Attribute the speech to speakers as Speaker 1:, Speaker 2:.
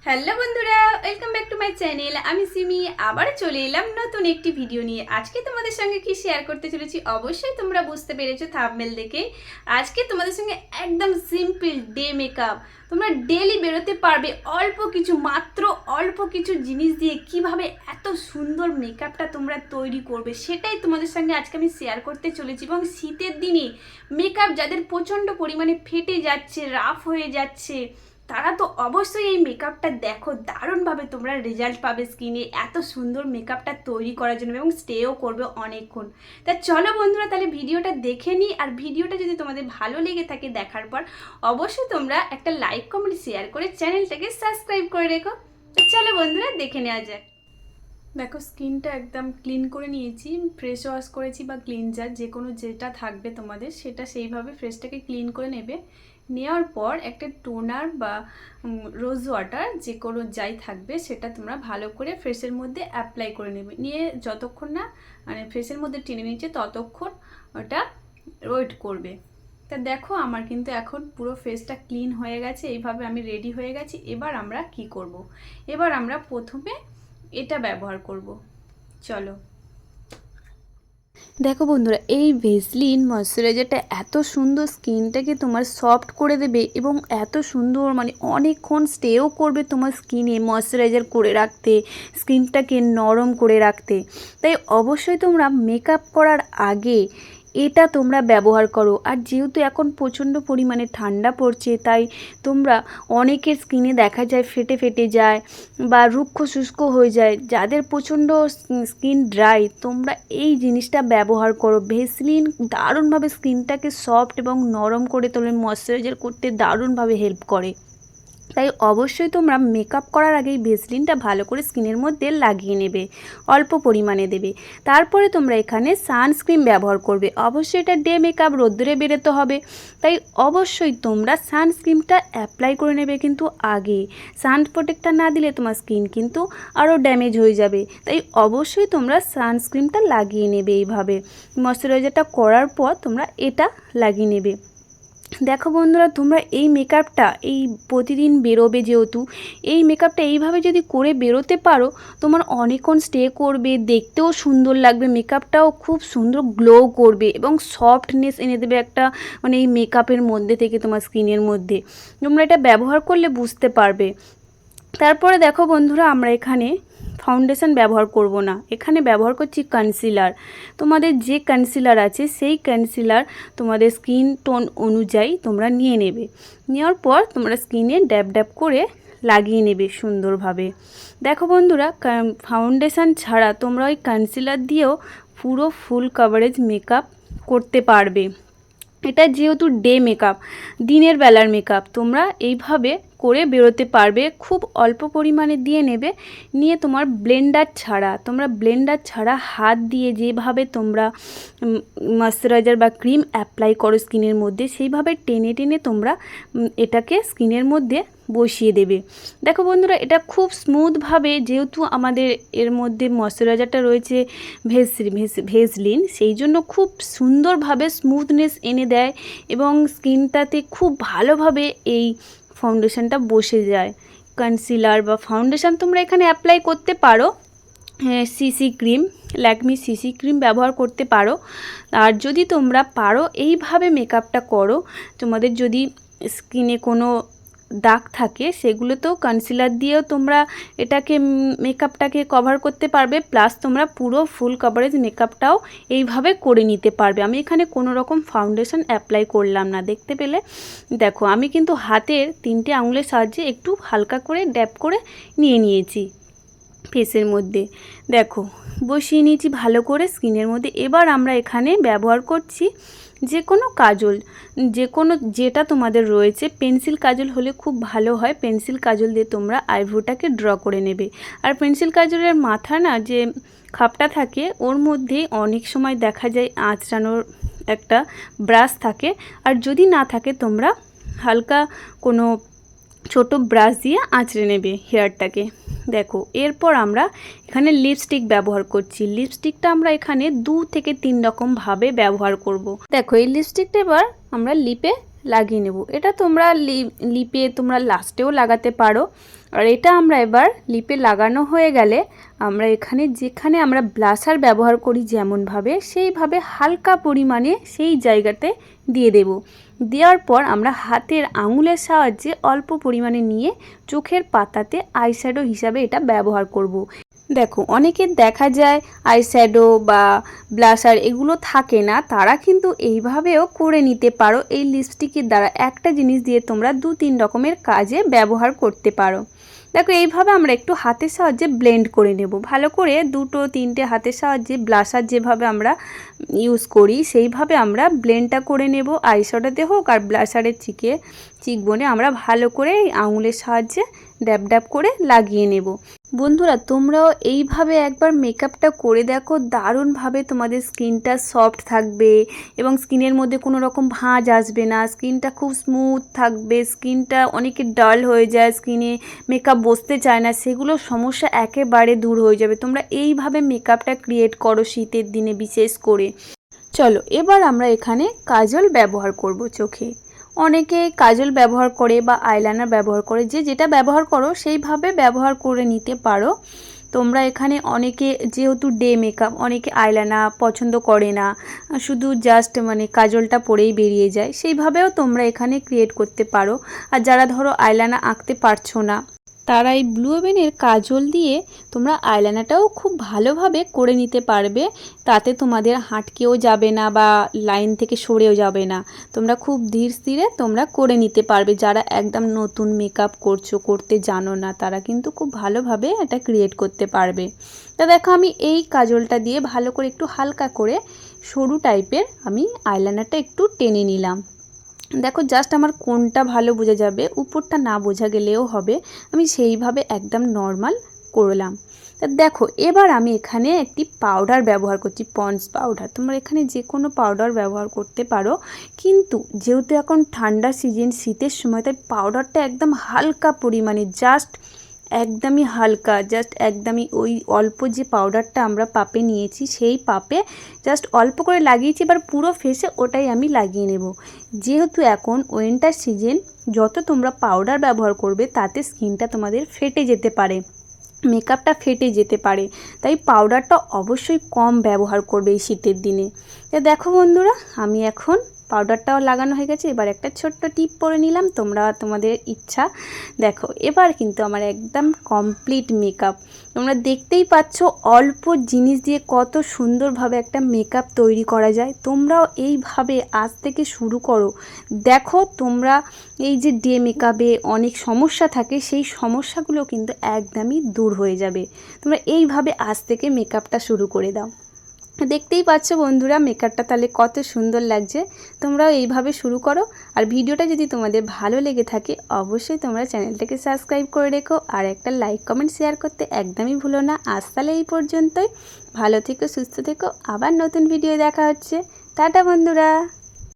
Speaker 1: Hello বন্ধুরা, welcome back to my channel. আমি সিমি আবার চলে এলাম নতুন একটি ভিডিও নিয়ে। আজকে তোমাদের সঙ্গে কি শেয়ার করতে চলেছি অবশ্যই তোমরা বুঝতে পেরেছো থাম্বনেল দেখে। আজকে তোমাদের সঙ্গে একদম সিম্পল ডে মেকআপ, তোমরা ডেলি বেরোতে পারবে মাত্র অল্প কিছু জিনিস দিয়ে কিভাবে এত সুন্দর মেকআপটা তোমরা তৈরি করবে, সেটাই তোমাদের সঙ্গে আজকে আমি শেয়ার করতে চলেছি। এবং শীতের দিনে মেকআপ যাদের প্রচণ্ড পরিমাণে ফেটে যাচ্ছে, রাফ হয়ে যাচ্ছে, তারা তো অবশ্যই এই মেকআপটা দেখো, দারুণভাবে তোমরা রেজাল্ট পাবে স্কিনে এত সুন্দর মেকআপটা তৈরি করার জন্য, এবং স্টেও করবে অনেকক্ষণ। তা চলো বন্ধুরা, তাহলে ভিডিওটা দেখে নিই। আর ভিডিওটা যদি তোমাদের ভালো লেগে থাকে দেখার পর অবশ্যই তোমরা একটা লাইক কমেন্ট শেয়ার করে চ্যানেলটাকে সাবস্ক্রাইব করে রেখো। তো চলো বন্ধুরা, দেখে নেওয়া যাক। দেখো, স্কিনটা একদম ক্লিন করে নিয়েছি, ফ্রেশ ওয়াশ করেছি বা ক্লিনজার যে কোনো যেটা থাকবে তোমাদের, সেটা সেইভাবে ফ্রেশটাকে ক্লিন করে নেবে। নেওয়ার পর একটা টোনার বা রোজ ওয়াটার যে কোনো যাই থাকবে সেটা তোমরা ভালো করে ফেসের মধ্যে অ্যাপ্লাই করে নেবে। নিয়ে যতক্ষণ না মানে ফেসের মধ্যে টেনে নিচ্ছে ততক্ষণ ওটা ওয়েট করবে। তা দেখো, আমার কিন্তু এখন পুরো ফেসটা ক্লিন হয়ে গেছে, এইভাবে আমি রেডি হয়ে গেছি। এবার আমরা কি করব? এবার আমরা প্রথমে এটা ব্যবহার করব। চলো দেখো বন্ধুরা, এই ভেসলিন ময়শ্চারাইজারটা এত সুন্দর স্কিনটাকে তোমার সফট করে দেবে এবং এত সুন্দর মানে অনেকক্ষণ স্টেও করবে তোমার স্কিনে ময়শ্চারাইজার করে রাখতে, স্কিনটাকে নরম করে রাখতে। তাই অবশ্যই তোমরা মেকআপ করার আগে এটা তোমরা ব্যবহার করো। আর যেহেতু এখন প্রচণ্ড পরিমাণে ঠান্ডা পড়ছে, তাই তোমরা অনেকের স্কিনে দেখা যায় ফেটে ফেটে যায় বা রুক্ষ শুষ্ক হয়ে যায়। যাদের প্রচণ্ড স্কিন ড্রাই, তোমরা এই জিনিসটা ব্যবহার করো। ভেসলিন দারুণভাবে স্কিনটাকে সফট এবং নরম করে তোলে, ময়শ্চারাইজার করতে দারুণভাবে হেল্প করে। তাই অবশ্যই তোমরা মেকআপ করার আগেই ভেসলিনটা ভালো করে স্কিনের মধ্যে লাগিয়ে নেবে, অল্প পরিমাণে দেবে। তারপরে তোমরা এখানে সানস্ক্রিন ব্যবহার করবে। অবশ্যই এটা ডে মেকআপ, রোদ্দুরে বেরোতে হবে, তাই অবশ্যই তোমরা সানস্ক্রিনটা অ্যাপ্লাই করে নেবে। কিন্তু আগে সান প্রোটেক্টর না দিলে তোমার স্কিন কিন্তু আরও ড্যামেজ হয়ে যাবে। তাই অবশ্যই তোমরা সানস্ক্রিনটা লাগিয়ে নেবে। এইভাবে ময়শ্চারাইজারটা করার পর তোমরা এটা লাগিয়ে নেবে। দেখো বন্ধুরা, তোমরা এই মেকআপটা এই প্রতিদিন বেরোবে, যেহেতু এই মেকআপটা এইভাবে যদি করে বেরোতে পারো, তোমার অনেকক্ষণ স্টে করবে, দেখতেও সুন্দর লাগবে, মেকআপটাও খুব সুন্দর গ্লো করবে এবং সফটনেস এনে দেবে একটা মানে এই মেকআপের মধ্যে থেকে তোমার স্কিনের মধ্যে। তোমরা এটা ব্যবহার করলে বুঝতে পারবে। তারপরে দেখো বন্ধুরা, আমরা এখানে ফাউন্ডেশন ব্যবহার করব না, এখানে ব্যবহার করছি কনসিলার। তোমাদের যে কনসিলার আছে সেই কনসিলার তোমাদের স্কিন টোন অনুযায়ী তোমরা নিয়ে নেবে। নেওয়ার পর তোমরা স্কিনে ড্যাব ড্যাব করে লাগিয়ে নেবে সুন্দরভাবে। দেখো বন্ধুরা, ফাউন্ডেশন ছাড়া তোমরা ওই কনসিলার দিয়েও পুরো ফুল কভারেজ মেকআপ করতে পারবে। এটা যেহেতু ডে মেকআপ, দিনের বেলার মেকআপ, তোমরা এইভাবে করে বেরোতে পারবে। খুব অল্প পরিমাণে দিয়ে নেবে, নিয়ে তোমার ব্লেন্ডার ছাড়া হাত দিয়ে যেভাবে তোমরা ময়শ্চারাইজার বা ক্রিম অ্যাপ্লাই করো স্কিনের মধ্যে, সেইভাবে টেনে টেনে তোমরা এটাকে স্কিনের মধ্যে বসিয়ে দেবে। দেখো বন্ধুরা, এটা খুব স্মুথভাবে, যেহেতু আমাদের এর মধ্যে ময়শ্চারাইজারটা রয়েছে ভেসলিন, সেই জন্য খুব সুন্দরভাবে স্মুথনেস এনে দেয় এবং স্কিনটাতে খুব ভালোভাবে এই ফাউন্ডেশনটা বসে যায়। কনসিলার বা ফাউন্ডেশন তোমরা এখানে অ্যাপ্লাই করতে পারো CC cream, Lakme CC cream ব্যবহার করতে পারো। আর যদি তোমরা পারো এইভাবে মেকআপটা করো, তোমাদের যদি স্কিনে কোনো দাগ থাকে সেগুলোতেও কনসিলার দিয়েও তোমরা এটাকে মেকআপটাকে কভার করতে পারবে। প্লাস তোমরা পুরো ফুল কভারেজ মেকআপটাও এইভাবে করে নিতে পারবে। আমি এখানে কোনো রকম ফাউন্ডেশন অ্যাপ্লাই করলাম না, দেখতে পেলে। দেখো, আমি কিন্তু হাতের 3টে আঙুলের সাহায্যে একটু হালকা করে ড্যাব করে নিয়েছি ফেসের মধ্যে। দেখো, বসিয়ে নিয়েছি ভালো করে স্কিনের মধ্যে। এবার আমরা এখানে ব্যবহার করছি যে কোনো কাজল, যেটা তোমাদের রয়েছে। পেন্সিল কাজল হলে খুব ভালো হয়। পেন্সিল কাজল দিয়ে তোমরা আইব্রোটাকে ড্র করে নেবে। আর পেন্সিল কাজলের মাথা না যে খাপটা থাকে, ওর মধ্যে অনেক সময় দেখা যায় আঁচড়ানোর একটা ব্রাশ থাকে। আর যদি না থাকে, তোমরা হালকা কোনো ছোট ব্রাশ দিয়ে আঁচড়ে নেবে হেয়ারটাকে। দেখো, এরপর আমরা এখানে লিপস্টিক ব্যবহার করছি। লিপস্টিকটা আমরা এখানে 2 থেকে 3 রকমভাবে ব্যবহার করব। দেখো, এই লিপস্টিকটা এবার আমরা লিপে লাগিয়ে নেব। এটা তোমরা লিপে তোমরা লাস্টেও লাগাতে পারো। আর এটা আমরা এবার লিপে লাগানো হয়ে গেলে আমরা এখানে যেখানে আমরা ব্লাশার ব্যবহার করি যেমনভাবে সেইভাবে হালকা পরিমাণে সেই জায়গাতে দিয়ে দেব। দেওয়ার পর আমরা হাতের আঙুলের সাহায্যে অল্প পরিমাণে নিয়ে চোখের পাতাতে আইশ্যাডো হিসাবে এটা ব্যবহার করব। দেখো অনেকের দেখা যায় আইশ্যাডো বা ব্লাশার এগুলো থাকে না, তারা কিন্তু এইভাবেও করে নিতে পারো। এই লিপস্টিকের দ্বারা একটা জিনিস দিয়ে তোমরা 2-3 রকমের কাজে ব্যবহার করতে পারো। দেখো এইভাবে আমরা একটু হাতের সাহায্যে ব্লেন্ড করে নেব ভালো করে। 2-3টে হাতের সাহায্যে ব্লাশার যেভাবে আমরা ইউজ করি সেইভাবে আমরা ব্লেন্ডটা করে নেব। আইশ্যাডোতে হোক আর ব্লাশারের চিকবোনে আমরা ভালো করে আঙুলের সাহায্যে ড্যাব ড্যাব করে লাগিয়ে নেব। বন্ধুরা তোমরাও এইভাবে একবার মেকআপটা করে দেখো, দারুণভাবে তোমাদের স্কিনটা সফট থাকবে এবং স্কিনের মধ্যে কোনো রকম ভাঁজ আসবে না, স্কিনটা খুব স্মুথ থাকবে। স্কিনটা অনেকে ডাল হয়ে যায়, স্কিনে মেকআপ বসতে চায় না, সেগুলো সমস্যা একেবারে দূর হয়ে যাবে। তোমরা এইভাবে মেকআপটা ক্রিয়েট করো শীতের দিনে বিশেষ করে। চলো এবার আমরা এখানে কাজল ব্যবহার করব চোখে। অনেকে কাজল ব্যবহার করে বা আইলাইনার ব্যবহার করে, যে যেটা ব্যবহার করো সেইভাবে ব্যবহার করে নিতে পারো তোমরা। এখানে অনেকে যেহেতু ডে মেকআপ, অনেকে আইলাইনার পছন্দ করে না, শুধু জাস্ট মানে কাজলটা পরেই বেরিয়ে যায়, সেইভাবেও তোমরা এখানে ক্রিয়েট করতে পারো। আর যারা ধরো আইলাইনার আঁকতে পারছো না, তারা এই ব্লু হেভেনের কাজল দিয়ে তোমরা আইলাইনারটাও খুব ভালোভাবে করে নিতে পারবে। তাতে তোমাদের হাঁটকেও যাবে না বা লাইন থেকে সরেও যাবে না। তোমরা খুব ধীর স্থিরে তোমরা করে নিতে পারবে। যারা একদম নতুন মেকআপ করতে জানো না, তারা কিন্তু খুব ভালোভাবে এটা ক্রিয়েট করতে পারবে। তা দেখো আমি এই কাজলটা দিয়ে ভালো করে একটু হালকা করে সরু টাইপের আমি আইলাইনারটা একটু টেনে নিলাম। দেখো জাস্ট আমার কোনটা ভালো বোঝা যাবে, উপরটা না বোঝা গেলেও হবে, আমি সেইভাবে একদম নর্মাল করলাম। তা দেখো এবার আমি এখানে একটি পাউডার ব্যবহার করছি, পন্ডস পাউডার। তোমরা এখানে যে কোনো পাউডার ব্যবহার করতে পারো, কিন্তু যেহেতু এখন ঠান্ডা সিজন, শীতের সময়, তাই পাউডারটা একদম হালকা পরিমাণে, জাস্ট একদমই হালকা, জাস্ট একদমই ওই অল্প যে পাউডারটা আমরা পাপে নিয়েছি সেই পাপে জাস্ট অল্প করে লাগিয়েছি। এবার পুরো ফেসে ওটাই আমি লাগিয়ে নেব। যেহেতু এখন উইন্টার সিজন, যত তোমরা পাউডার ব্যবহার করবে তাতে স্কিনটা তোমাদের ফেটে যেতে পারে, মেকআপটা ফেটে যেতে পারে, তাই পাউডারটা অবশ্যই কম ব্যবহার করবে এই শীতের দিনে। তো দেখো বন্ধুরা আমি এখন পাউডারটাও লাগানো হয়ে গেছে। এবার একটা ছোট্ট টিপ পরে নিলাম, তোমরা তোমাদের ইচ্ছা। দেখো এবার কিন্তু আমার একদম কমপ্লিট মেকআপ। তোমরা দেখতেই পাচ্ছ অল্প জিনিস দিয়ে কত সুন্দরভাবে একটা মেকআপ তৈরি করা যায়। তোমরাও এইভাবে আজ থেকে শুরু করো। দেখো তোমরা এই যে ডে মেকআপে অনেক সমস্যা থাকে, সেই সমস্যাগুলো কিন্তু একদমই দূর হয়ে যাবে। তোমরা এইভাবে আজ থেকে মেকআপটা শুরু করে দাও। দেখতেই পাচ্ছ বন্ধুরা মেকআপটা তাহলে কত সুন্দর লাগছে। তোমরাও এইভাবে শুরু করো। আর ভিডিওটা যদি তোমাদের ভালো লেগে থাকে অবশ্যই তোমরা চ্যানেলটাকে সাবস্ক্রাইব করে রেখো, আর একটা লাইক কমেন্ট শেয়ার করতে একদমই ভুলো না। আজ তাহলে এই পর্যন্তই, ভালো থেকো, সুস্থ থেকো, আবার নতুন ভিডিও দেখা হচ্ছে। টাটা বন্ধুরা।